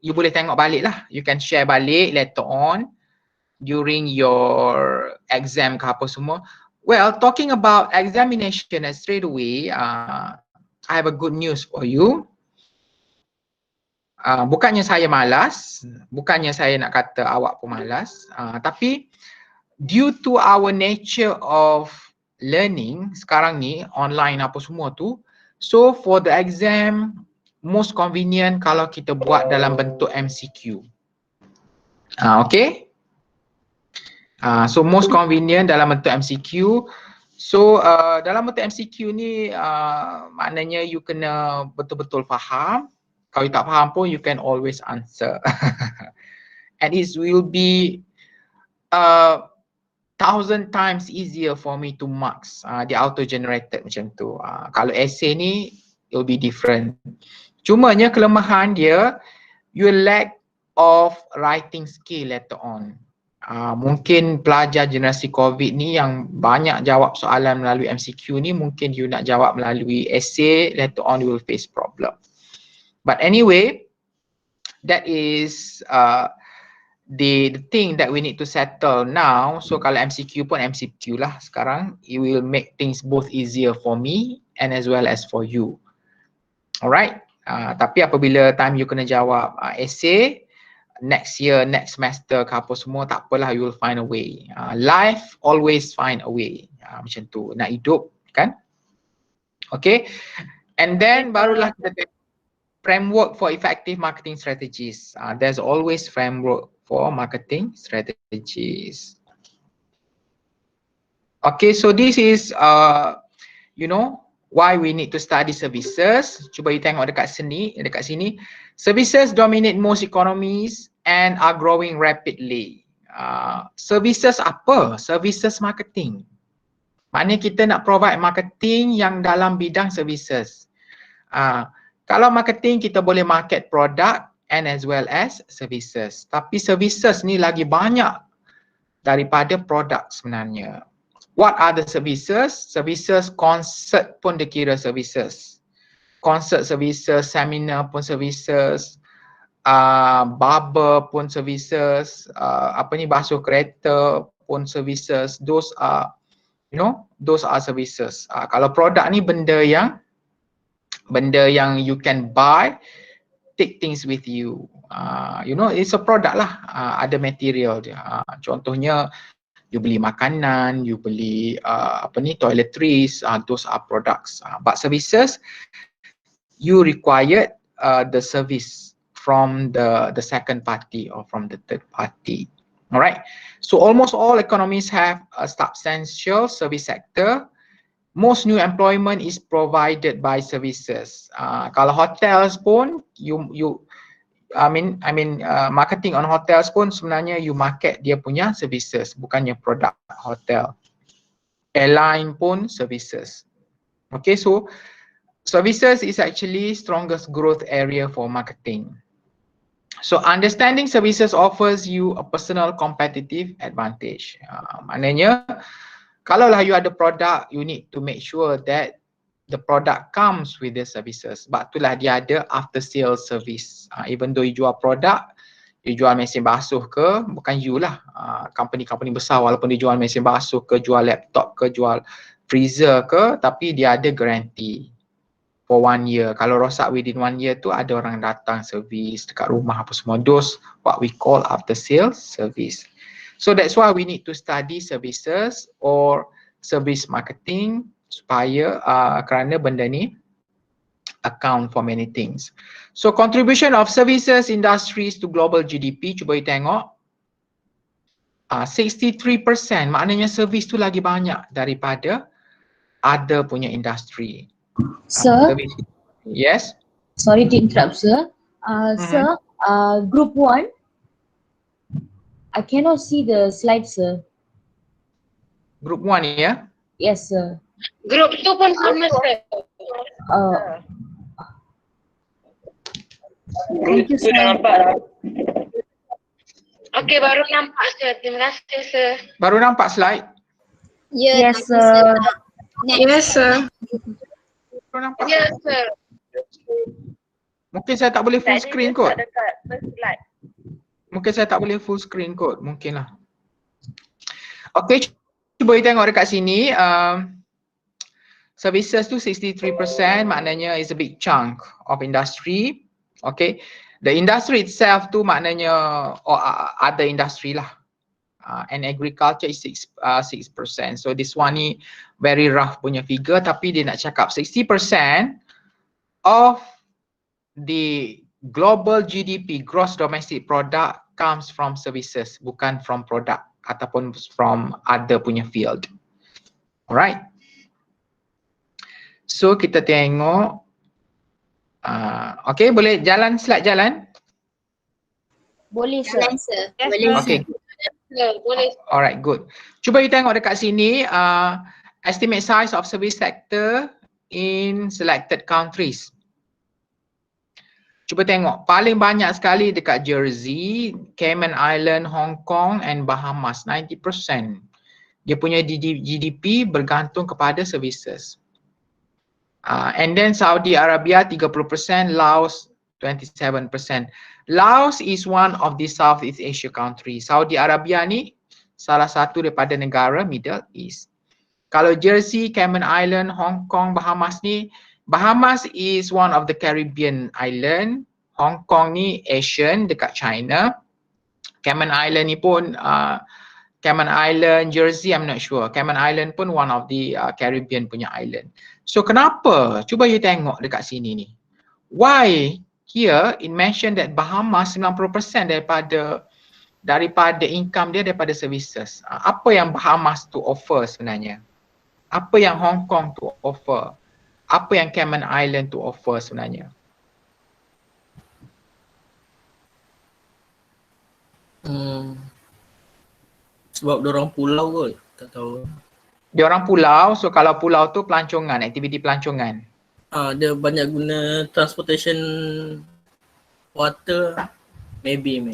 you boleh tengok balik lah. You can share balik later on during your exam ke apa semua. Well, talking about examination, straight away, I have a good news for you. Bukannya saya malas, bukannya saya nak kata awak pun malas, tapi due to our nature of learning sekarang ni, online apa semua tu, so for the exam, most convenient kalau kita buat dalam bentuk MCQ. Okay? So most convenient dalam bentuk MCQ. So dalam bentuk MCQ ni maknanya you kena betul-betul faham. Kalau you tak faham pun you can always answer. And it will be 1,000 times easier for me to marks the auto generated macam tu. Kalau essay ni it will be different. Cumanya kelemahan dia, you lack of writing skill later on. Mungkin pelajar generasi COVID ni yang banyak jawab soalan melalui MCQ ni, mungkin you nak jawab melalui essay, later on you will face problem. But anyway, that is the thing that we need to settle now. So kalau MCQ pun MCQ lah sekarang, it will make things both easier for me and as well as for you. Alright, tapi apabila time you kena jawab essay, next year, next semester ke apa semua, tak apalah, you will find a way. Life always find a way. Macam tu, nak hidup kan. Okay, and then barulah kita tengok framework for effective marketing strategies. There's always framework for marketing strategies. Okay, so this is you know why we need to study services. Cuba you tengok dekat sini. Services dominate most economies and are growing rapidly. Services apa? Services marketing. Maknanya kita nak provide marketing yang dalam bidang services. Kalau marketing kita boleh market product and as well as services. Tapi services ni lagi banyak daripada produk sebenarnya. What are the services? Services, concert pun dikira services. Concert services, seminar pun services, barber pun services, basuh kereta pun services. Those are, you know, those are services. Kalau produk ni benda yang you can buy, take things with you. You know, it's a product lah. Ada material dia. Contohnya you beli makanan, you beli toiletries, those are products. But services, you required the service from the second party or from the third party. Alright, so almost all economies have a substantial service sector. Most new employment is provided by services. Kalau hotels pun, marketing on hotels pun sebenarnya you market dia punya services, bukannya produk hotel. Airline pun services. Okay, so services is actually strongest growth area for marketing. So understanding services offers you a personal competitive advantage. Maknanya kalaulah you ada produk, you need to make sure that the product comes with the services. Sebab itulah dia ada after sales service. Even though you jual produk, you jual mesin basuh ke, bukan you lah. Company-company besar walaupun dia jual mesin basuh ke, jual laptop ke, jual freezer ke, tapi dia ada guarantee for 1 year. Kalau rosak within 1 year tu ada orang datang servis dekat rumah apa semua. Those what we call after sales service. So that's why we need to study services or service marketing supaya kerana benda ni account for many things. So contribution of services industries to global GDP, cuba you tengok. 63%, maknanya servis tu lagi banyak daripada other punya industri. Sir? Yes? Sorry to interrupt, sir. Sir, group 1, I cannot see the slide, sir. Group 1 ya? Yes, sir. Group 2 pun sama, sir. Thank you, sir. Okey, baru nampak, sir. Terima kasih, sir. Baru nampak slide? Yes, sir. Yes, sir. Baru nampak? Yes, sir. Mungkin saya tak boleh full Tadi screen dia kot. tak dekat first slide. Mungkin saya tak boleh full screen kot. Mungkin lah. Okay, cuba you tengok dekat sini. Services tu 63%, maknanya is a big chunk of industry. Okay. The industry itself tu maknanya other industry lah. And agriculture is 6%. So this one ni very rough punya figure, tapi dia nak cakap 60% of the global GDP, gross domestic product, comes from services, bukan from product ataupun from other punya field. Alright. So kita tengok. Okay, boleh jalan slide jalan? Boleh sir. Jalan sir. Yes, Boleh sir. Okay. Boleh. Alright, good. Cuba you tengok dekat sini, estimate size of service sector in selected countries. Cuba tengok, paling banyak sekali dekat Jersey, Cayman Island, Hong Kong and Bahamas, 90%. Dia punya GDP bergantung kepada services. And then Saudi Arabia 30%, Laos 27%. Laos is one of the Southeast Asia countries. Saudi Arabia ni salah satu daripada negara Middle East. Kalau Jersey, Cayman Island, Hong Kong, Bahamas ni, Bahamas is one of the Caribbean island. Hong Kong ni Asian dekat China. Cayman Island ni pun Cayman Island, Jersey, I'm not sure. Cayman Island pun one of the Caribbean punya island. So kenapa? Cuba you tengok dekat sini ni. Why here it mentioned that Bahamas 90% daripada income dia daripada services. Apa yang Bahamas tu offer sebenarnya? Apa yang Hong Kong tu offer? Apa yang Cayman Island tu offer sebenarnya? Sebab diorang pulau kot, tak tahu. Dia orang pulau, so kalau pulau tu pelancongan, aktiviti pelancongan. Dia banyak guna transportation water, maybe.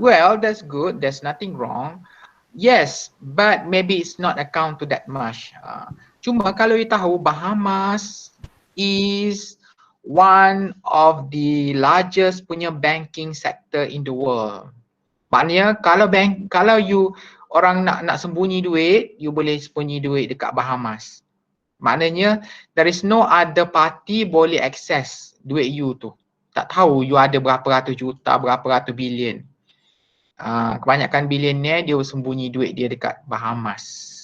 Well, that's good. There's nothing wrong. Yes, but maybe it's not account to that much. Cuma kalau you tahu, Bahamas is one of the largest punya banking sector in the world. Maknanya kalau you orang nak sembunyi duit, you boleh sembunyi duit dekat Bahamas. Maknanya there is no other party boleh access duit you tu. Tak tahu you ada berapa ratus juta, berapa ratus bilion. Kebanyakan billionaire dia sembunyi duit dia dekat Bahamas.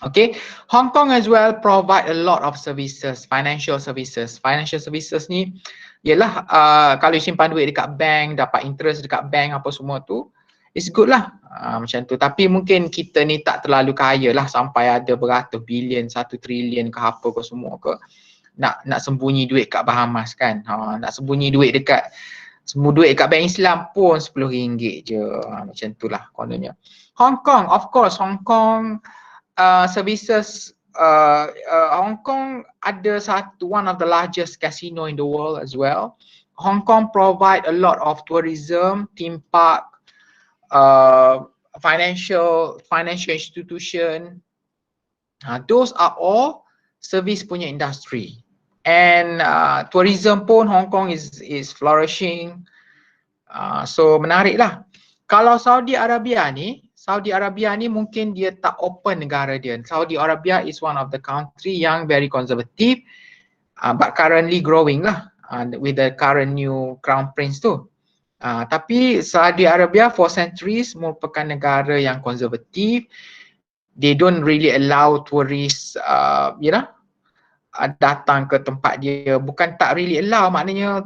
Okay, Hong Kong as well provide a lot of services, financial services. Financial services ni ialah kalau you simpan duit dekat bank, dapat interest dekat bank apa semua tu, it's good lah. Macam tu. Tapi mungkin kita ni tak terlalu kaya lah sampai ada beratus bilion, 1 trilion ke apa ke semua ke. Nak sembunyi duit kat Bahamas kan. Nak sembunyi duit dekat bank Islam pun RM10 je. Macam tu lah kononnya. Hong Kong, of course, Hong Kong services, Hong Kong ada one of the largest casino in the world as well. Hong Kong provide a lot of tourism, theme park, financial institution. Those are all service punya industry. And tourism pun Hong Kong is flourishing. So menarik lah. Kalau Saudi Arabia ni mungkin dia tak open negara dia. Saudi Arabia is one of the country yang very conservative, but currently growing lah with the current new crown prince tu. Tapi Saudi Arabia for centuries merupakan negara yang konservatif. They don't really allow tourists, datang ke tempat dia. Bukan tak really allow, maknanya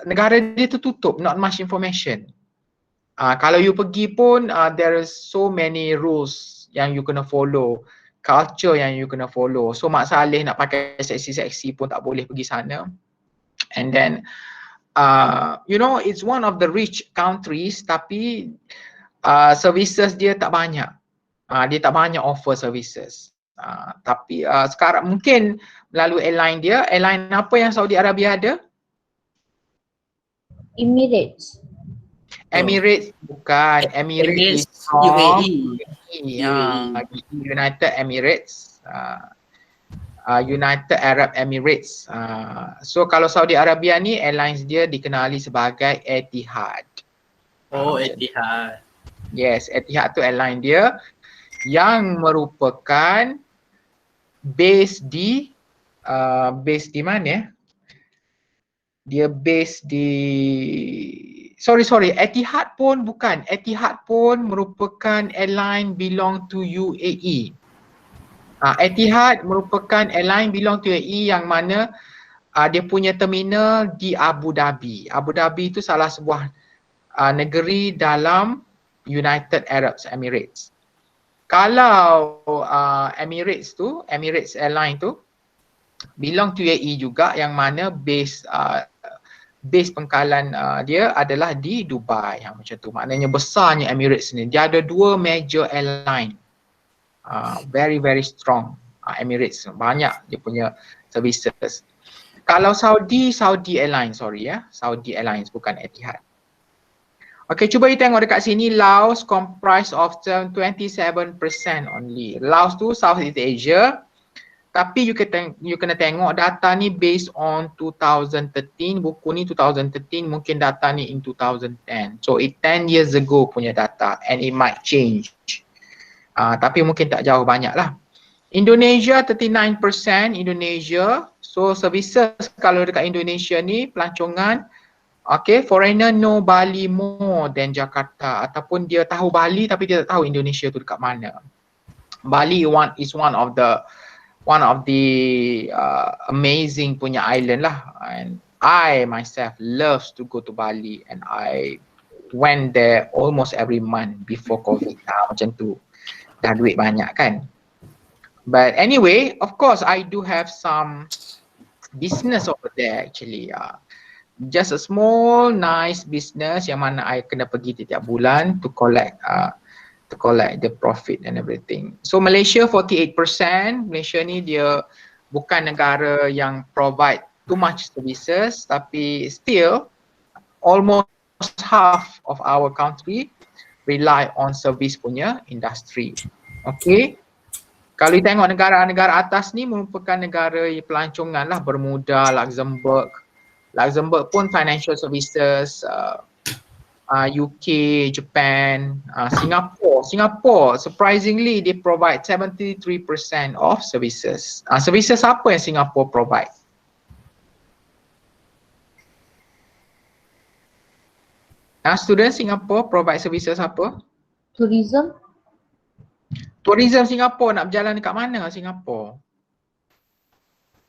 negara dia tu tutup, not much information. Kalau you pergi pun there is so many rules yang you kena follow, culture yang you kena follow. So Mak Saleh nak pakai seksi-seksi pun tak boleh pergi sana. And then it's one of the rich countries tapi services dia tak banyak. Dia tak banyak offer services. Tapi sekarang mungkin melalui airline dia, airline apa yang Saudi Arabia ada? Emirates. Emirates bukan, Emirates is UAE. United Emirates. United Arab Emirates. So kalau Saudi Arabia ni airlines dia dikenali sebagai Etihad. Oh, Etihad. Yes, Etihad tu airline dia yang merupakan base di mana ya? Dia base di sorry, Etihad pun bukan. Etihad pun merupakan airline belong to UAE. Etihad merupakan airline belong to UAE yang mana dia punya terminal di Abu Dhabi. Abu Dhabi itu salah sebuah negeri dalam United Arab Emirates. Kalau Emirates Airline tu belong to UAE juga, yang mana base pangkalan dia adalah di Dubai. Macam tu, maknanya besarnya Emirates ni. Dia ada 2 major airline, very strong. Emirates banyak dia punya services. Kalau Saudi Airlines, Saudi Airlines bukan Etihad. Okay, cuba you tengok dekat sini, Laos comprise of 27% only. Laos tu Southeast Asia. Tapi you kena tengok data ni based on 2013, buku ni 2013, mungkin data ni in 2010. So it 10 years ago punya data and it might change. Tapi mungkin tak jauh banyak lah. Indonesia 39% Indonesia. So services kalau dekat Indonesia ni pelancongan, okay, foreigner know Bali more than Jakarta, ataupun dia tahu Bali tapi dia tak tahu Indonesia tu dekat mana. Bali is one of the amazing punya island lah, and I myself loves to go to Bali and I went there almost every month before COVID. Macam tu, dah duit banyak kan. But anyway, of course I do have some business over there actually. Just a small nice business yang mana I kena pergi setiap bulan to collect the profit and everything. So Malaysia 48%. Malaysia ni dia bukan negara yang provide too much services, tapi still almost half of our country rely on service punya industry. Okay. Kalau kita tengok negara-negara atas ni merupakan negara pelancongan lah, Bermuda, Luxembourg pun financial services, UK, Japan, Singapore surprisingly they provide 73% of services. Services apa yang Singapore provide? Student Singapore provide services apa? Tourism Singapore nak berjalan dekat mana Singapore?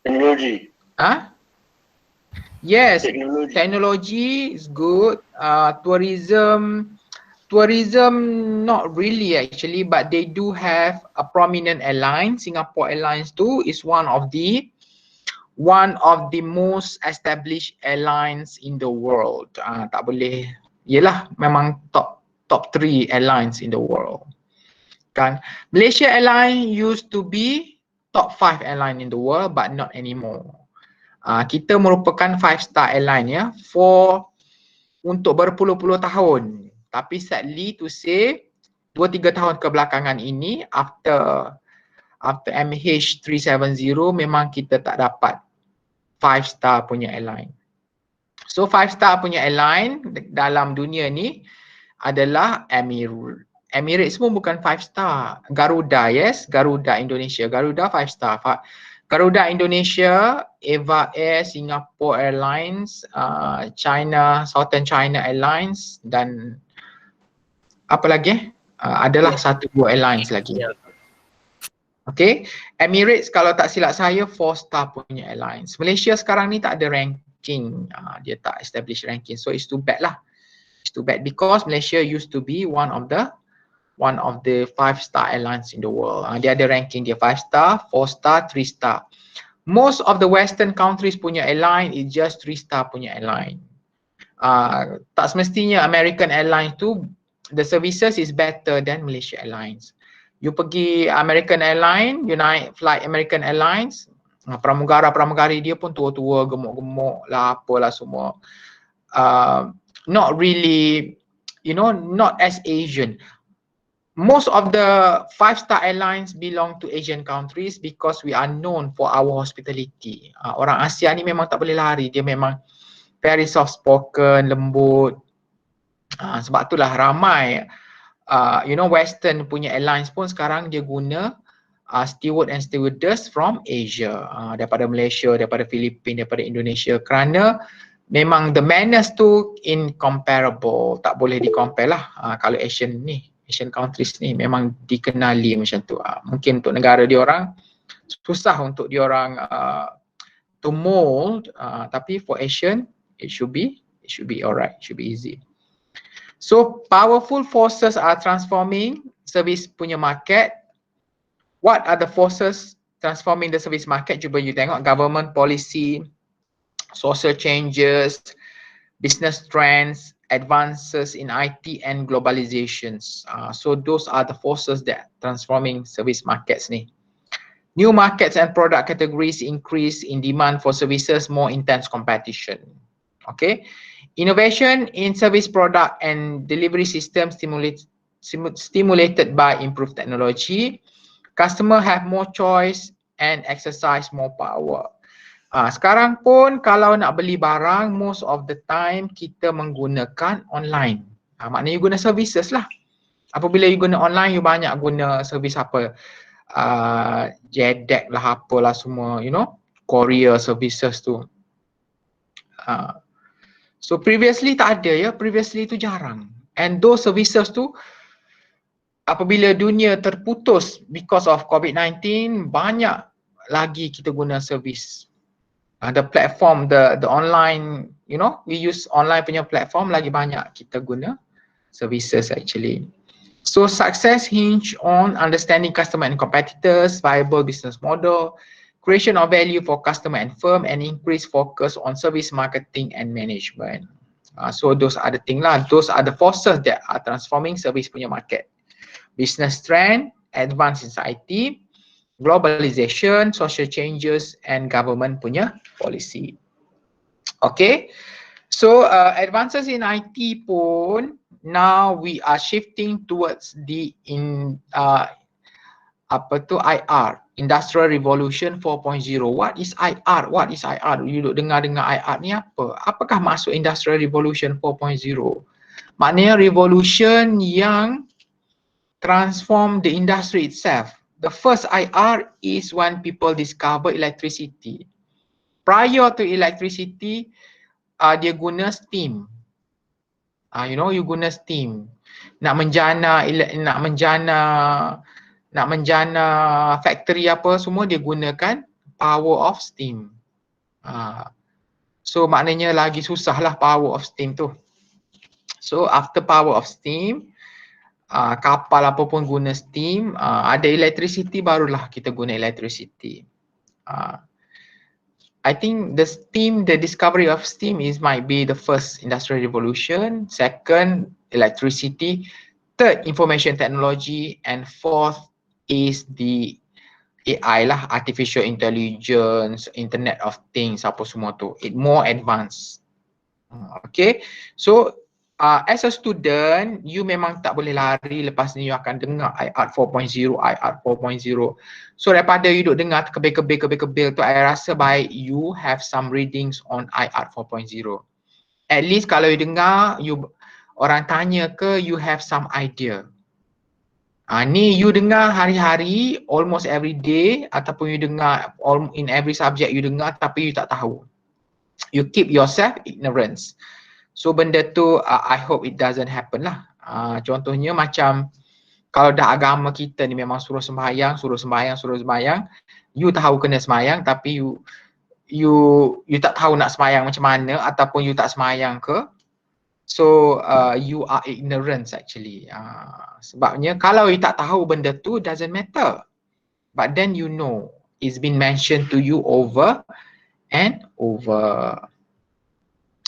Teknologi. Yes, technology is good. Tourism not really actually, but they do have a prominent airline. Singapore Airlines too is one of the most established airlines in the world. Tak boleh, yelah, memang top 3 airlines in the world. Kan? Malaysia Airlines used to be top 5 airline in the world but not anymore. Kita merupakan 5-star airline ya untuk berpuluh-puluh tahun. Tapi sadly to say 2-3 tahun kebelakangan ini after MH370 memang kita tak dapat 5-star punya airline. So 5-star punya airline dalam dunia ni adalah Emirates pun bukan 5-star. Garuda, yes, Garuda Indonesia. Garuda 5-star. Garuda Indonesia, Eva Air, Singapore Airlines, Southern China Airlines dan apa lagi? Adalah 1-2 airlines lagi. Okay, Emirates kalau tak silap saya 4-star punya airlines. Malaysia sekarang ni tak ada ranking. Dia tak establish ranking. So it's too bad lah. It's too bad because Malaysia used to be one of the 5-star airlines in the world. Dia ada ranking dia 5-star, 4-star, 3-star. Most of the Western countries punya airline is just 3-star punya airline. Tak semestinya American Airlines tu the services is better than Malaysia Airlines. You pergi American Airlines, you naik flight American Airlines, pramugari dia pun tua-tua, gemuk-gemuk lah, apalah semua. Not really, not as Asian. most of the 5-star airlines belong to Asian countries because we are known for our hospitality. Orang Asia ni memang tak boleh lari, dia memang very soft spoken, lembut. Sebab itulah ramai Western punya airlines pun sekarang dia guna steward and stewardess from Asia, daripada Malaysia, daripada Filipina, daripada Indonesia, kerana memang the manners tu incomparable, tak boleh di-compare lah. Kalau Asian countries ni memang dikenali macam tu. Mungkin untuk negara dia orang susah untuk dia orang to mold, tapi for Asian it should be alright, it should be easy. So powerful forces are transforming service punya market. What are the forces transforming the service market? Cuba you tengok government policy, social changes, business trends, advances in IT and globalizations. So those are the forces that transforming service markets ni. New markets and product categories increase in demand for services, more intense competition. Okay. Innovation in service product and delivery system stimulated by improved technology. Customer have more choice and exercise more power. Sekarang pun kalau nak beli barang, most of the time kita menggunakan online. Maknanya you guna services lah. Apabila you guna online, you banyak guna servis apa? JEDEC lah, apalah semua, courier services tu. So previously tak ada ya, previously tu jarang. And those services tu apabila dunia terputus because of COVID-19, banyak lagi kita guna servis. The platform, the online, we use online punya platform, lagi banyak kita guna services actually. So success hinge on understanding customer and competitors, viable business model, creation of value for customer and firm, and increased focus on service marketing and management. So those are the things lah. Those are the forces that are transforming service punya market. Business trend, advance in IT, globalization, social changes, and government punya policy. Okay. So advances in IT pun now we are shifting towards the IR, Industrial Revolution 4.0. What is IR? What is IR? You duk dengar IR ni apa? Apakah maksud Industrial Revolution 4.0? Maknanya revolution yang transform the industry itself. The first IR is when people discover electricity. Prior to electricity, dia guna steam. You guna steam. Nak menjana factory apa semua dia gunakan power of steam. So maknanya lagi susah lah power of steam tu. So after power of steam, kapal apa pun guna steam, ada electricity barulah kita guna electricity. I think the discovery of steam might be the first industrial revolution. Second, electricity. Third, information technology. And fourth is the AI lah, artificial intelligence, internet of things, apa semua tu. It more advanced. Okay, so as a student, you memang tak boleh lari, lepas ni you akan dengar IR 4.0, IR 4.0. So daripada you duk dengar kebel-kebel tu, I rasa baik you have some readings on IR 4.0. At least kalau you dengar, orang tanya ke, you have some idea. Ni you dengar hari-hari, almost every day, ataupun you dengar in every subject you dengar tapi you tak tahu. You keep yourself ignorance. So benda tu I hope it doesn't happen lah. Contohnya macam kalau dah agama kita ni memang suruh sembahyang, you tahu kena sembahyang tapi you tak tahu nak sembahyang macam mana ataupun you tak sembahyang ke. So you are ignorant actually. Sebabnya kalau you tak tahu benda tu doesn't matter. But then you know it's been mentioned to you over and over.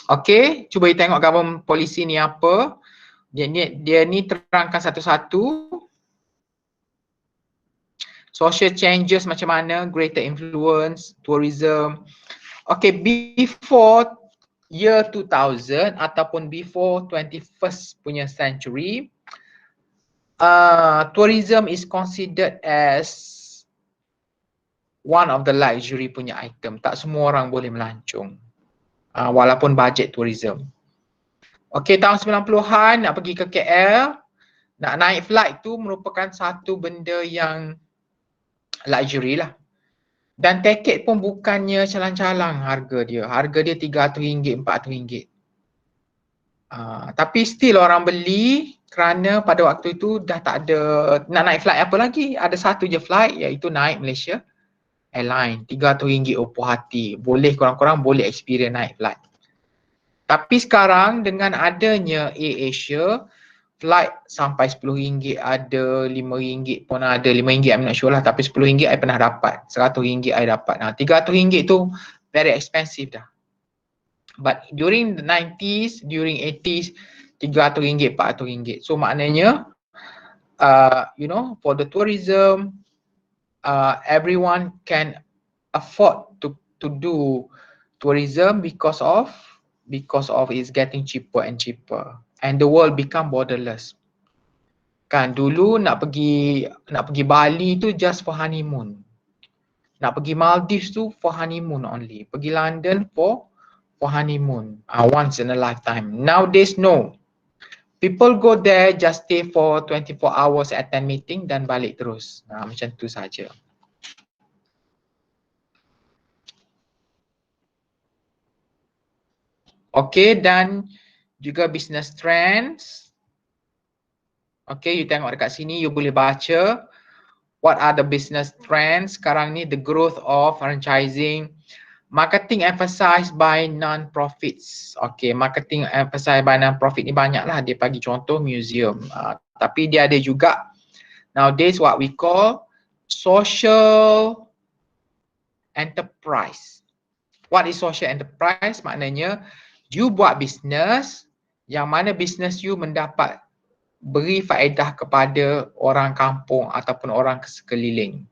Okay, cuba you tengok government policy ni apa. Dia ni terangkan satu-satu. Social changes macam mana, greater influence, tourism. Okay, before year 2000 ataupun before 21st punya century, tourism is considered as one of the luxury punya item. Tak semua orang boleh melancong. Walaupun bajet tourism. Okey, tahun 90-an nak pergi ke KL, nak naik flight tu merupakan satu benda yang luxury lah. Dan tiket pun bukannya calang-calang harga dia. Harga dia RM300, RM400. Tapi still orang beli kerana pada waktu itu dah tak ada nak naik flight apa lagi. Ada satu je flight iaitu naik Malaysia Airline. RM300 puas hati. Boleh korang-korang boleh experience naik flight. Tapi sekarang dengan adanya AirAsia, flight sampai RM10 ada, RM5 pun ada. RM5 I'm not sure lah, tapi RM10 I pernah dapat. RM100 I dapat. RM300 tu very expensive dah. But during the 90s, during 80s, RM300, RM400. So maknanya, you know, for the tourism, everyone can afford to do tourism because of it's getting cheaper and cheaper, and the world become borderless. Kan dulu nak pergi Bali tu just for honeymoon. Nak pergi Maldives tu for honeymoon only. Pergi London for honeymoon. Once in a lifetime. Nowadays no. People go there just stay for 24 hours, attend meeting dan balik terus. Macam tu saja. Okay, dan juga business trends. Okay, you tengok dekat sini, you boleh baca what are the business trends sekarang ni. The growth of franchising, marketing emphasized by non-profits. Okay, marketing emphasized by non-profit ni banyak lah. Dia bagi contoh museum. Tapi dia ada juga nowadays what we call social enterprise. What is social enterprise? Maknanya you buat bisnes yang mana bisnes you mendapat beri faedah kepada orang kampung ataupun orang sekeliling.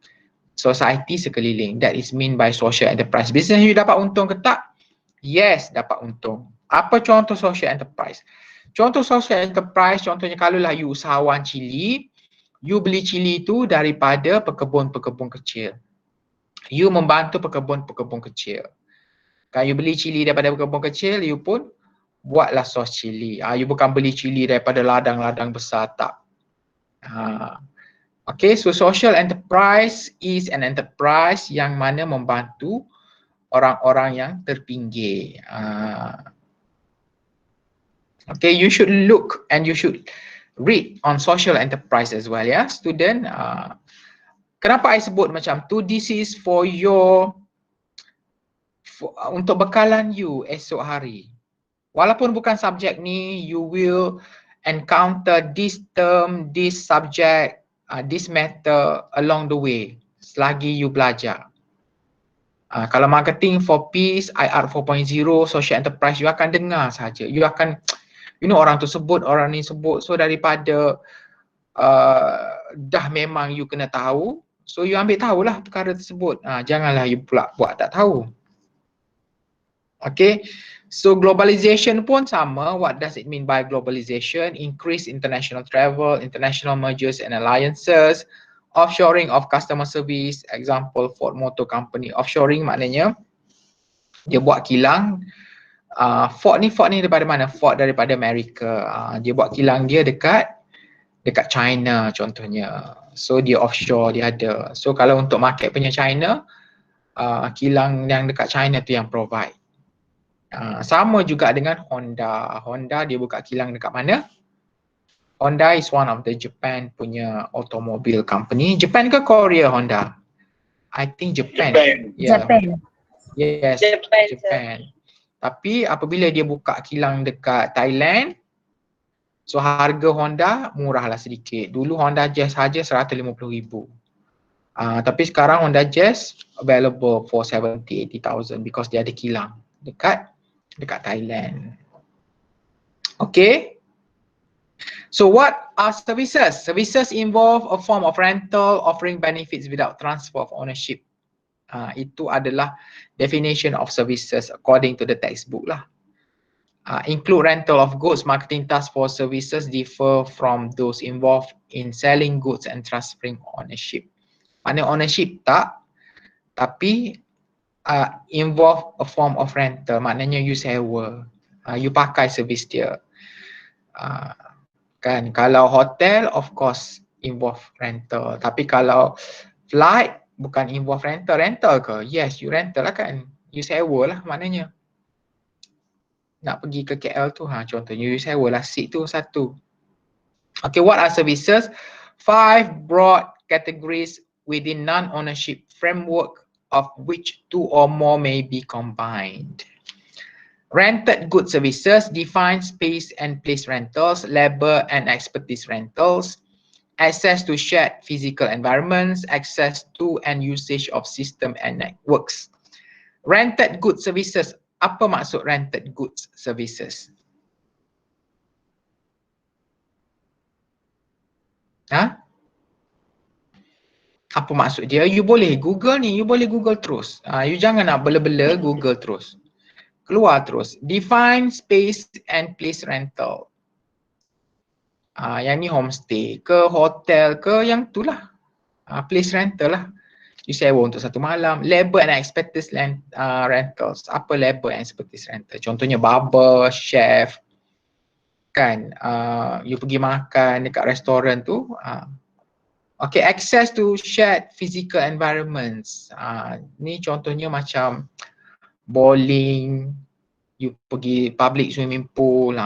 Society sekeliling. That is mean by social enterprise. Business you dapat untung ke tak? Yes, dapat untung. Apa contoh social enterprise? Contoh social enterprise, contohnya kalaulah you usahawan cili, you beli cili tu daripada pekebun-pekebun kecil. You membantu pekebun-pekebun kecil. Kalau you beli cili daripada pekebun kecil, you pun buatlah sos cili. You bukan beli cili daripada ladang-ladang besar, tak. Okay, so social enterprise is an enterprise yang mana membantu orang-orang yang terpinggir. Okay, you should look and you should read on social enterprise as well, ya, student. Kenapa I sebut macam tu? This is for your untuk bekalan you esok hari. Walaupun bukan subjek ni, you will encounter this term, this subject, this matter along the way selagi you belajar. Kalau marketing for peace, IR 4.0, social enterprise, you akan dengar saja. You akan, you know, orang tu sebut, orang ni sebut. So daripada dah memang you kena tahu, so you ambil tahulah perkara tersebut. Janganlah you pula buat tak tahu. Okay, so globalization pun sama. What does it mean by globalization? Increase international travel, international mergers and alliances, offshoring of customer service. Example, Ford Motor Company. Offshoring maknanya dia buat kilang. Ford ni daripada mana? Ford daripada Amerika. Dia buat kilang dia dekat China contohnya. So dia offshore, dia ada. So kalau untuk market punya China, kilang yang dekat China tu yang provide. Sama juga dengan Honda. Honda dia buka kilang dekat mana? Honda is one of the Japan punya automobile company. Japan ke Korea Honda? I think Japan. Yeah. Japan. Yes, Japan. Tapi apabila dia buka kilang dekat Thailand, so harga Honda murahlah sedikit. Dulu Honda Jazz saja 150,000. Tapi sekarang Honda Jazz available for 70,000-80,000 because dia ada kilang dekat Thailand. Okay. So what are services? Services involve a form of rental offering benefits without transfer of ownership. Itu adalah definition of services according to the textbook lah. Include rental of goods. Marketing tasks for services differ from those involved in selling goods and transferring ownership. Maknanya ownership tak, tapi involve a form of rental. Maknanya you sewa, you pakai servis dia. Kan kalau hotel of course involve rental, tapi kalau flight bukan involve rental ke? Yes, you rental lah kan, you sewa lah maknanya. Nak pergi ke KL tu, contohnya you sewa lah seat tu satu. Okay, what are services? 5 broad categories within non-ownership framework, of which 2 or more may be combined. Rented goods services define space and place rentals, labor and expertise rentals, access to shared physical environments, access to and usage of system and networks. Rented goods services, apa maksud rented goods services? Apa maksud dia? You boleh Google ni, you boleh Google terus. You jangan nak bela-bela, Google terus. Keluar terus. Define space and place rental. Yang ni homestay ke, hotel ke, yang tu lah. Place rental lah. You sewa untuk satu malam. Labor and expertise rentals. Apa labor and expertise rental? Contohnya barber, chef. Kan, you pergi makan dekat restoran tu. Okay, access to shared physical environments. Ni contohnya macam bowling, you pergi public swimming pool.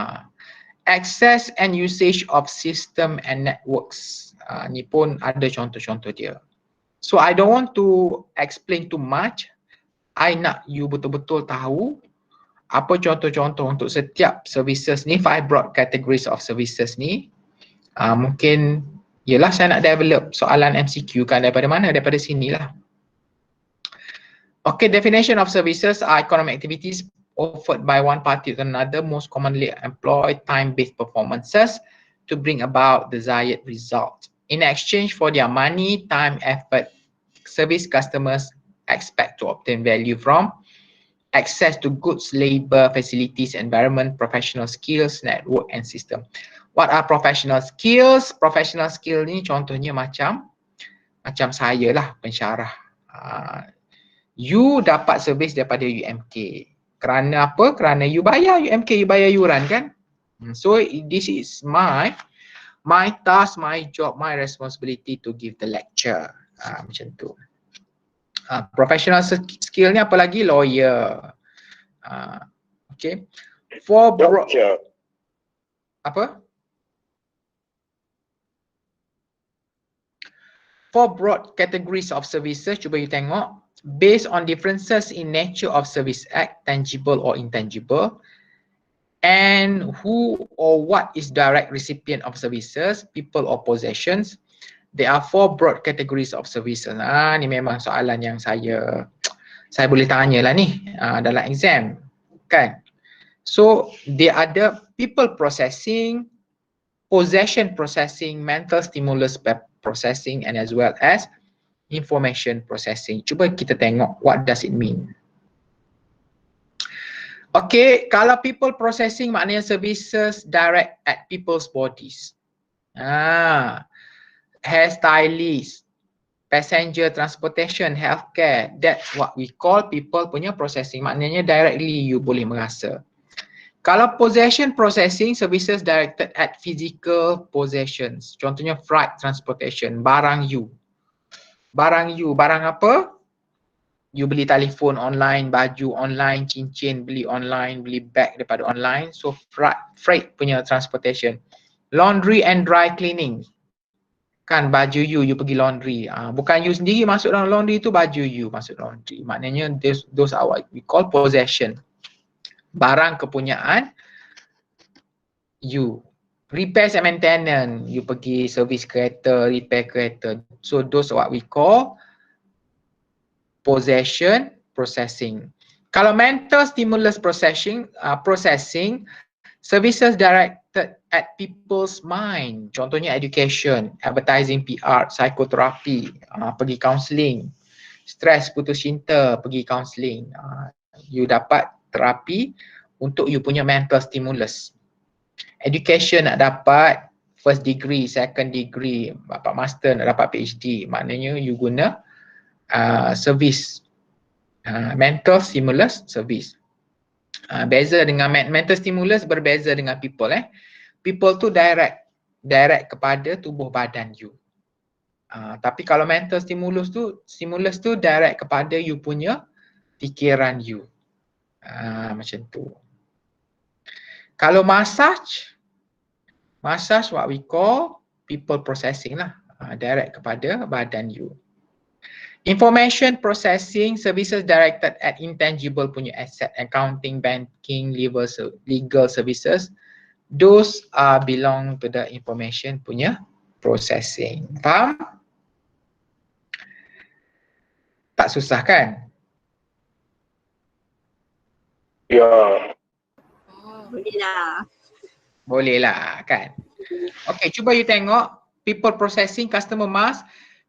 Access and usage of system and networks. Ni pun ada contoh-contoh dia. So I don't want to explain too much. I nak you betul-betul tahu apa contoh-contoh untuk setiap services ni, 5 broad categories of services ni. Mungkin yelah saya nak develop soalan MCQ kan daripada mana? Daripada sinilah. Okay, definition of services are economic activities offered by one party to another, most commonly employed time-based performances to bring about desired result. In exchange for their money, time, effort, service customers expect to obtain value from access to goods, labor, facilities, environment, professional skills, network and system. What are professional skills? Professional skill ni contohnya macam saya lah, pensyarah. You dapat servis daripada UMK. Kerana apa? Kerana you bayar UMK, you bayar yuran kan? So this is my task, my job, my responsibility to give the lecture. Macam tu. Professional skill ni apa lagi? Lawyer. Okay. For broad, apa? For broad categories of services, cuba you tengok. Based on differences in nature of service act, tangible or intangible, and who or what is direct recipient of services, people or possessions. There are 4 broad categories of services. Ni memang soalan yang saya boleh tanya lah ni dalam exam kan. So there are the people processing, possession processing, mental stimulus processing, and as well as information processing. Cuba kita tengok what does it mean. Okay, kalau people processing maknanya services direct at people's bodies. Hairstylist, passenger transportation, healthcare, that's what we call people punya processing. Maknanya directly you boleh merasa. Kalau possession processing, services directed at physical possessions. Contohnya freight transportation, barang you. Barang you, barang apa? You beli telefon online, baju online, cincin beli online, beli bag daripada online. So freight punya transportation. Laundry and dry cleaning. Kan baju you pergi laundry. Bukan you sendiri masuk dalam laundry tu, baju you masuk laundry. Maknanya those are what we call possession. Barang kepunyaan you. Repairs and maintenance, you pergi servis kereta, repair kereta. So those are what we call possession processing. Kalau mental stimulus processing, services directed at people's mind. Contohnya education, advertising, PR, psikoterapi, pergi counselling, stres putus cinta, pergi counselling. You dapat terapi untuk you punya mental stimulus. Education nak dapat first degree, second degree, dapat master, nak dapat PhD, maknanya you guna service, mental stimulus service. Beza dengan mental stimulus, berbeza dengan people. People tu direct kepada tubuh badan you. Tapi kalau mental stimulus tu direct kepada you punya fikiran you. Macam tu. Kalau massage what we call people processing lah, direct kepada badan you. Information processing services directed at intangible punya asset, accounting, banking, legal services, those belong to the information punya processing. Faham? Tak susah kan? Ya. Boleh lah. Boleh lah kan? Okay, cuba you tengok people processing, customer must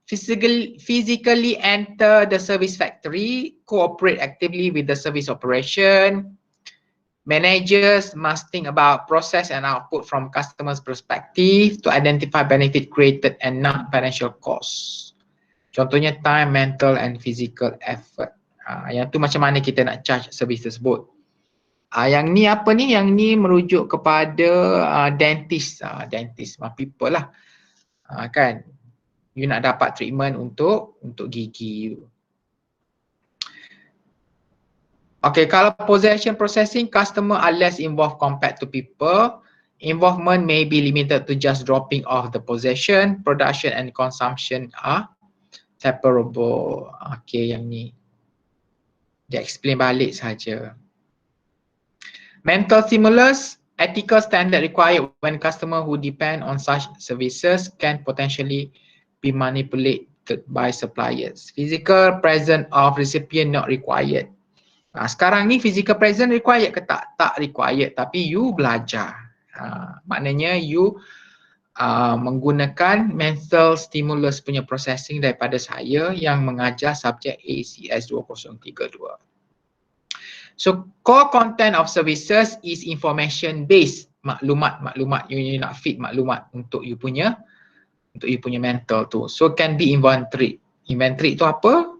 physically enter the service factory, cooperate actively with the service operation. Managers must think about process and output from customers' perspective to identify benefit created and non-financial costs. Contohnya time, mental and physical effort. Yang tu macam mana kita nak charge service tersebut. Yang ni apa ni? Yang ni merujuk kepada dentist, people lah. Kan? You nak dapat treatment untuk gigi you. Okay, kalau possession processing, customer are less involved compared to people. Involvement may be limited to just dropping off the possession. Production and consumption are separable. Okay, yang ni dia explain balik saja. Mental stimulus, ethical standard required when customer who depend on such services can potentially be manipulated by suppliers. Physical presence of recipient not required. Sekarang ni physical presence required ke tak? Tak required, tapi you belajar. Maknanya you menggunakan mental stimulus punya processing daripada saya yang mengajar subjek ACS 2032. So core content of services is information based, maklumat you nak feed maklumat untuk you punya mental tu. So can be inventory. Inventory tu apa?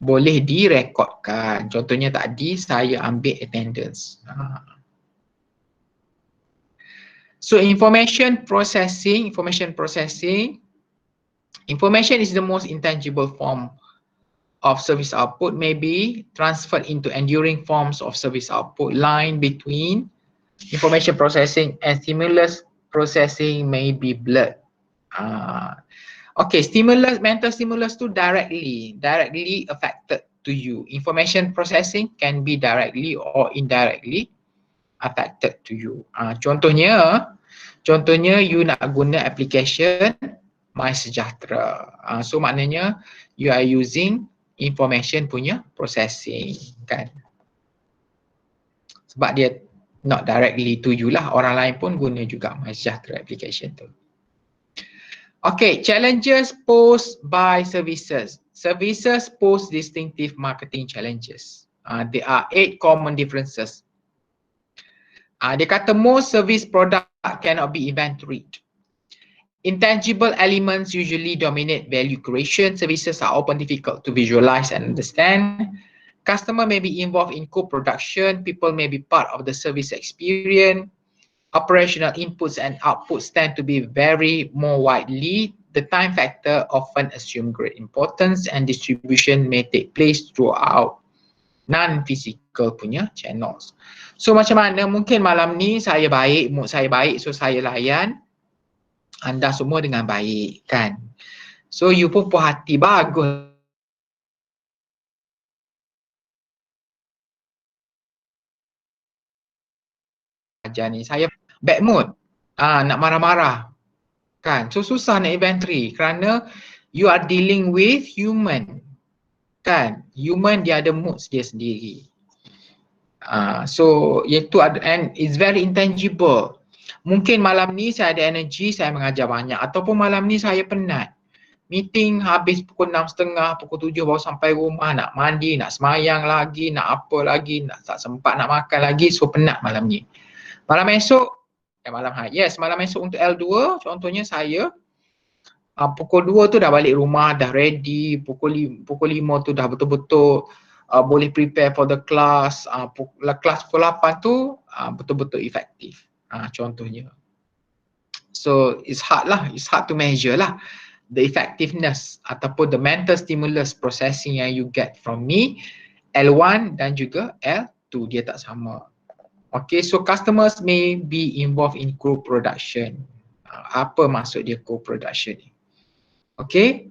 Boleh direkodkan. Contohnya tadi saya ambil attendance. So information processing is the most intangible form of service output, may be transferred into enduring forms of service output. Line between information processing and stimulus processing may be blurred. Okay, mental stimulus tu directly affected to you. Information processing can be directly or indirectly affected to you. Contohnya you nak guna application MySejahtera. So maknanya you are using information punya processing kan. Sebab dia not directly to you lah, orang lain pun guna juga MySejahtera application tu. Okay, challenges posed by services. Services pose distinctive marketing challenges. There are 8 common differences. Dia kata most service product cannot be inventoried. Intangible elements usually dominate value creation. Services are often difficult to visualize and understand. Customer may be involved in co-production. People may be part of the service experience. Operational inputs and outputs tend to be very more widely. The time factor often assume great importance and distribution may take place throughout non-physical punya channels. So macam mana? Mungkin malam ni saya baik, mood saya baik, so saya layan anda semua dengan baik kan. So you pun puas hati, bagus. Ajar ni saya bad mood, nak marah-marah kan. So susah nak inventory kerana you are dealing with human kan. Human dia ada moods dia sendiri. So iaitu ada, and it's very intangible. Mungkin malam ni saya ada energy, saya mengajar banyak, ataupun malam ni saya penat. meeting habis pukul 6.30, pukul 7 baru sampai rumah, nak mandi, nak semayang lagi, nak apa lagi, nak tak sempat nak makan lagi, so penat malam ni. Malam esok, malam esok untuk L2 contohnya saya pukul 2 tu dah balik rumah, dah ready, pukul 5 tu dah betul-betul boleh prepare for the class, kelas pukul 8 tu betul-betul efektif contohnya. So it's hard to measure lah the effectiveness ataupun the mental stimulus processing yang you get from me L1 dan juga L2, dia tak sama. Okay, so customers may be involved in co-production. Apa maksud dia co-production ni? Okay,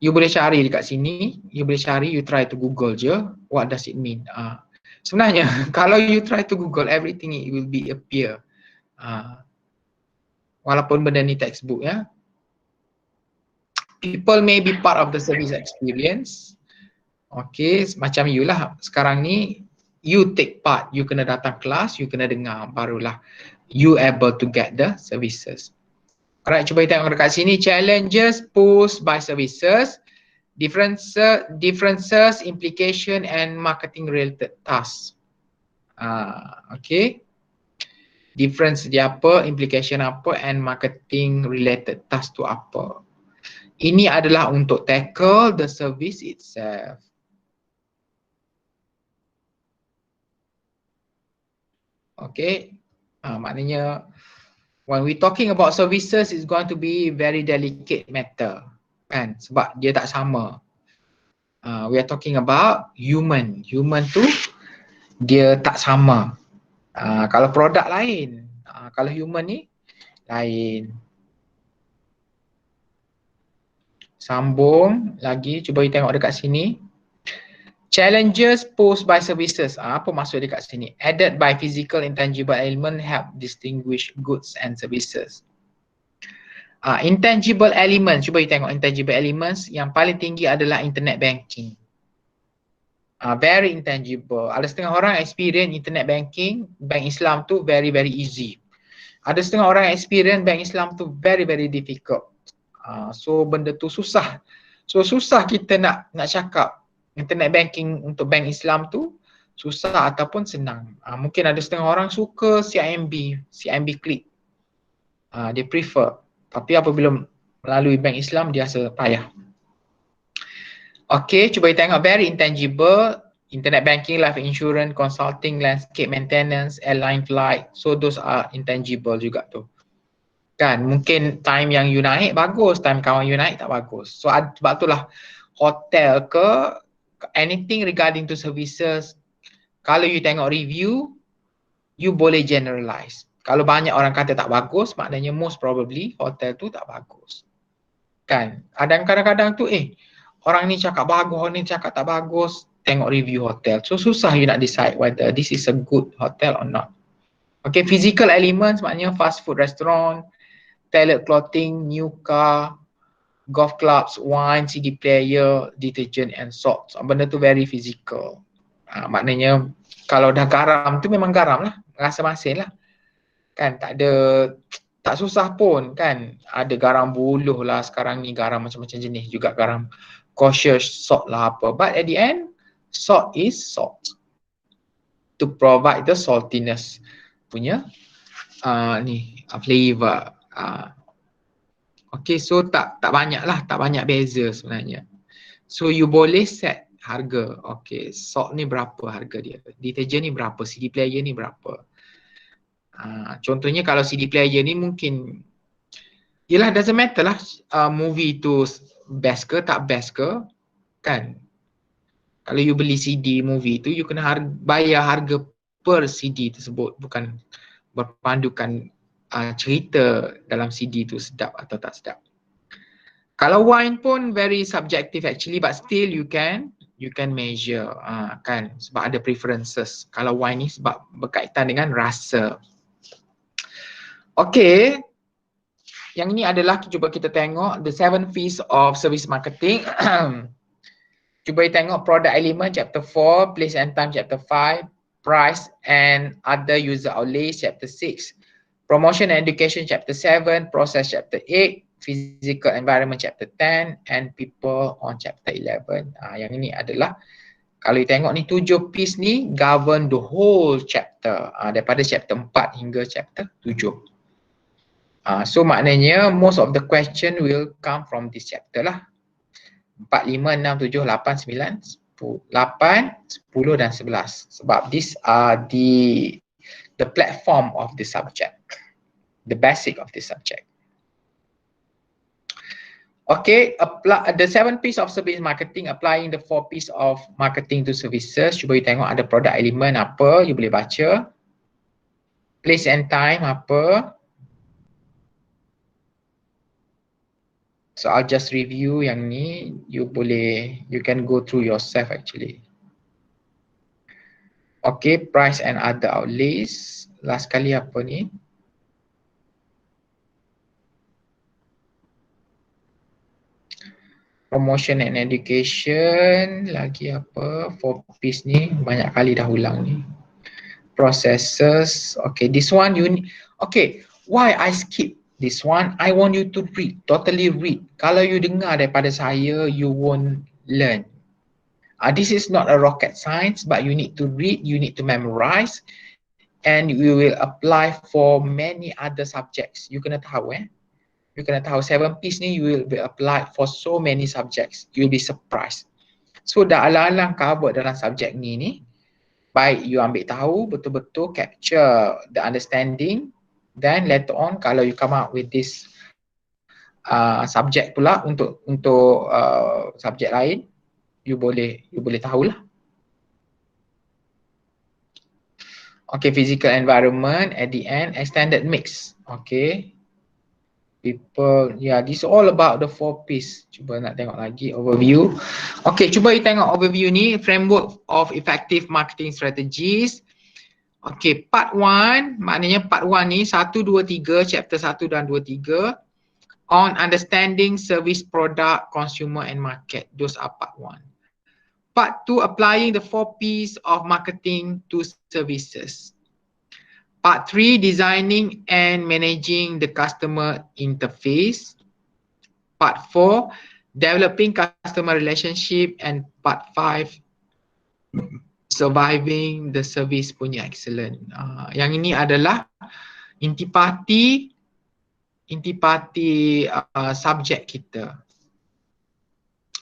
you boleh cari dekat sini, you try to Google je, what does it mean? Sebenarnya kalau you try to Google everything, it will be appear. Walaupun benda ni textbook ya. People may be part of the service experience. Okay, macam you lah sekarang ni, you take part, you kena datang kelas, you kena dengar, barulah you able to get the services. Alright, cuba kita tengok dekat sini, challenges posed by services, differences, implication and marketing related tasks. Okay. Difference dia apa, implication apa, and marketing related task tu apa. Ini adalah untuk tackle the service itself. Okay, maknanya when we talking about services, it's going to be very delicate matter, kan? Sebab dia tak sama. We are talking about human. Human tu dia tak sama. Kalau produk lain, kalau human ni lain. Sambung lagi, cuba kita tengok dekat sini. Challenges posed by services. Apa maksud dekat sini? Added by physical intangible element help distinguish goods and services. Intangible elements, cuba kita tengok intangible elements. Yang paling tinggi adalah internet banking. Very intangible. Ada setengah orang experience internet banking, bank Islam tu very easy. Ada setengah orang experience bank Islam tu very difficult. So benda tu susah. So susah kita nak cakap internet banking untuk bank Islam tu susah ataupun senang. Mungkin ada setengah orang suka CIMB Click. Dia prefer. Tapi apabila melalui bank Islam dia rasa payah. Okay, cuba kita tengok very intangible, internet banking, life insurance, consulting, landscape maintenance, airline flight. So those are intangible juga tu. Kan, mungkin time yang you naik bagus, time kawan you naik tak bagus. So sebab itulah hotel ke, anything regarding to services, kalau you tengok review, you boleh generalize. Kalau banyak orang kata tak bagus, maknanya most probably hotel tu tak bagus. Kan, kadang-kadang tu orang ni cakap bagus, orang ni cakap tak bagus, tengok review hotel. So susah you nak decide whether this is a good hotel or not. Okay, physical elements maknanya fast food restaurant, tailored clothing, new car, golf clubs, wine, CD player, detergent and salt. Benda tu very physical. Maknanya kalau dah garam tu memang garam lah, rasa masin lah. Kan tak susah pun kan. Ada garam buluh lah sekarang ni, garam macam-macam jenis juga, garam cautious, salt lah apa. But at the end, salt is salt. To provide the saltiness punya flavor. Okay, so tak banyak lah, tak banyak beza sebenarnya. So you boleh set harga. Okay, salt ni berapa harga dia, detergent ni berapa, CD player ni berapa. Contohnya kalau CD player ni mungkin, yelah doesn't matter lah movie tu best ke tak best ke, kan. Kalau you beli CD movie tu, you kena bayar harga per CD tersebut, bukan berpandukan cerita dalam CD tu sedap atau tak sedap. Kalau wine pun very subjective actually, but still you can measure, kan, sebab ada preferences. Kalau wine ni sebab berkaitan dengan rasa. Okay, yang ini adalah, cuba kita tengok the 7 P's of service marketing. Cuba kita tengok product element chapter 4, place and time chapter 5, price and other user outlays chapter 6, promotion and education chapter 7, process chapter 8, Physical Environment chapter 10 and People on chapter 11. Yang ini adalah, kalau you tengok ni 7 piece ni govern the whole chapter, daripada chapter 4 hingga chapter 7. So maknanya most of the question will come from this chapter lah. 4, 5, 6, 7, 8, 9, 8, 10 dan 11. Sebab these are the platform of the subject, the basic of the subject. Okay, apply the 7 piece of service marketing, applying the 4 piece of marketing to services. Cuba you tengok ada product element apa, you boleh baca. Place and time apa. So I'll just review yang ni, you can go through yourself actually. Okay, price and other outlays. Last kali apa ni? Promotion and education, lagi apa? 4 piece ni banyak kali dah ulang ni. Processes, okay, this one okay, why I skip this one? I want you to read, totally read. Kalau you dengar daripada saya, you won't learn. This is not a rocket science, but you need to read, you need to memorize, and you will apply for many other subjects. You kena tahu you kena tahu 7 piece ni you will be applied for so many subjects. You'll be surprised. So dah alang-alang cover dalam subjek ni, baik you ambil tahu betul-betul capture the understanding, then later on kalau you come up with this subjek pula untuk subjek lain, you boleh tahulah. Okay, physical environment at the end, extended mix. Okay. People, yeah, this is all about the 4 piece. Cuba nak tengok lagi overview. Okay, cuba you tengok overview ni, framework of effective marketing strategies. Okay, part 1, maknanya part 1 ni 1, 2, 3, chapter 1 dan 2, 3 on understanding service, product, consumer and market. Those are part 1. Part 2, applying the 4 piece of marketing to services. Part 3, designing and managing the customer interface. Part 4, developing customer relationship. And part 5, surviving the service punya excellent. Yang ini adalah intipati subjek kita.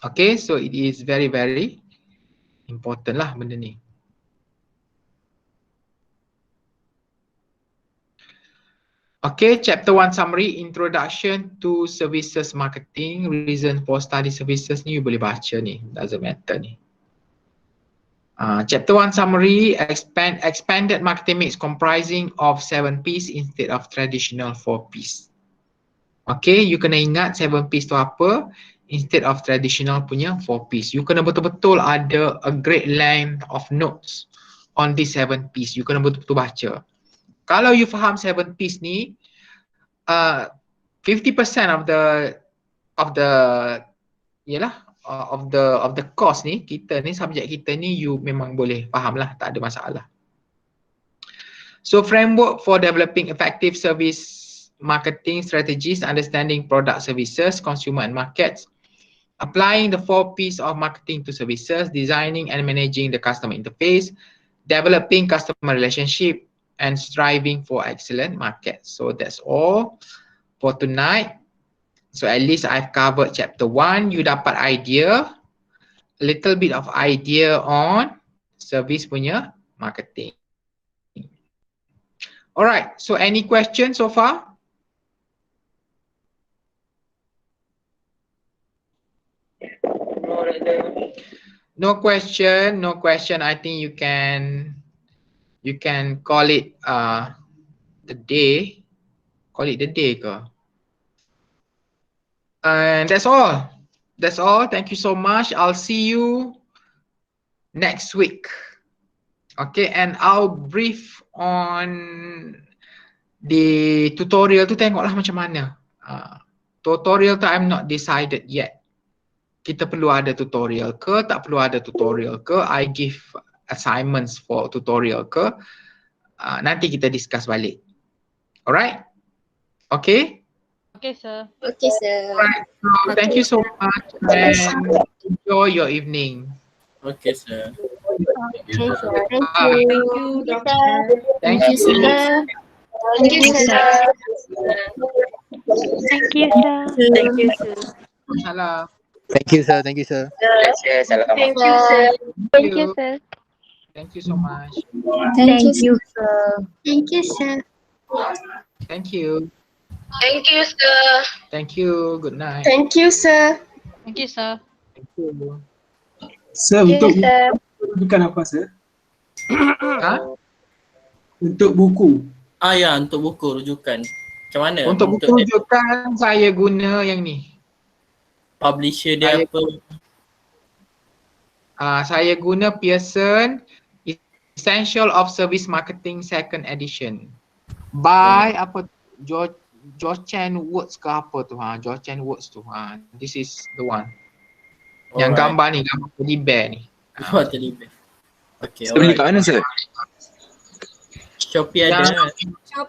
Okay, so it is very very important lah benda ni. Okay, chapter 1 summary, introduction to services marketing, reason for study services ni you boleh baca ni, doesn't matter ni. Chapter 1 summary, expanded marketing mix comprising of 7 piece instead of traditional 4 piece. Okay, you kena ingat 7 piece tu apa instead of traditional punya 4 piece. You kena betul-betul ada a great length of notes on this 7 piece. You kena betul-betul baca. Kalau you faham 7 piece ni, 50% of the course ni, kita ni, subjek kita ni, you memang boleh faham lah, tak ada masalah. So framework for developing effective service marketing strategies, understanding product services, consumer and markets, applying the 4 piece of marketing to services, designing and managing the customer interface, developing customer relationship, and striving for excellent market. So that's all for tonight. So at least I've covered chapter 1. You dapat idea, a little bit of idea on service punya marketing. Alright, so any questions so far? No question, no question. I think you can call it the day. Call it the day ke? And that's all. That's all. Thank you so much. I'll see you next week. Okay, and I'll brief on the tutorial tu, tengoklah macam mana. Tutorial tu I'm not decided yet. Kita perlu ada tutorial ke, tak perlu ada tutorial ke, I give assignments for tutorial ke, nanti kita discuss balik. Alright? Okay? Okay, sir. Okay, sir. So thank you so much and enjoy your evening. Okay, sir. Okay, sir. Thank Bye. you, doctor. Thank you. sir. Thank you, sir. Thank you, sir. Thank you, sir. Salam. Thank you, sir. Thank you, sir. Thank you, sir. Thank you, sir. Thank you so much. Thank you, Thank you, sir. Thank you, sir. Thank you. Thank you, sir. Thank you. Good night. Thank you, sir. Thank you, sir. Thank you. Sir, Thank untuk you, sir. bukan apa, sir? Ha? Untuk buku. Ya, untuk buku rujukan. Macam mana? Untuk buku rujukan saya guna yang ni. Publisher dia Saya- apa? Saya guna Pearson Essential of Service Marketing Second Edition. By apa George Chen Woods ke apa tu George Chen Woods tu this is the one. Yang gambar ni, gambar teddy bear ni. Oh, tadi. Okay, Sir beli kat alright. mana, sir? Shopee ada. Yang- Shopee